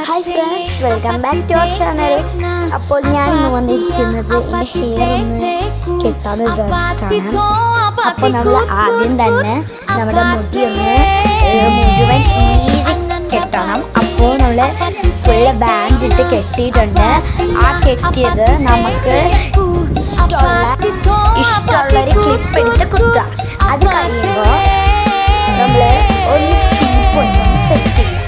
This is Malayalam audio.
Hi friends, welcome back to our channel. അപ്പോൾ ഞാൻ ഇന്ന് വന്നിരിക്കുന്നത് എൻ്റെ ഹെയർ ഒന്ന് കെട്ടാന്ന് വിചാരിച്ചിട്ടാണ്. അപ്പോൾ നമ്മൾ ആദ്യം തന്നെ നമ്മുടെ മുടി ഒന്ന് മുഴുവൻ കെട്ടണം. അപ്പോൾ നമ്മൾ ഫുള്ള് ബാൻഡ് ഇട്ട് കെട്ടിയിട്ടുണ്ട്. ആ കെട്ടിയത് നമുക്ക് ഇഷ്ടമുള്ളൊരു ക്ലിപ്പ് എടുത്ത് കുത്താം. അത് കഴിയുമ്പോൾ നമ്മൾ ഒന്ന് ചീപ്പ് ഒന്ന് സെറ്റ് ചെയ്യും.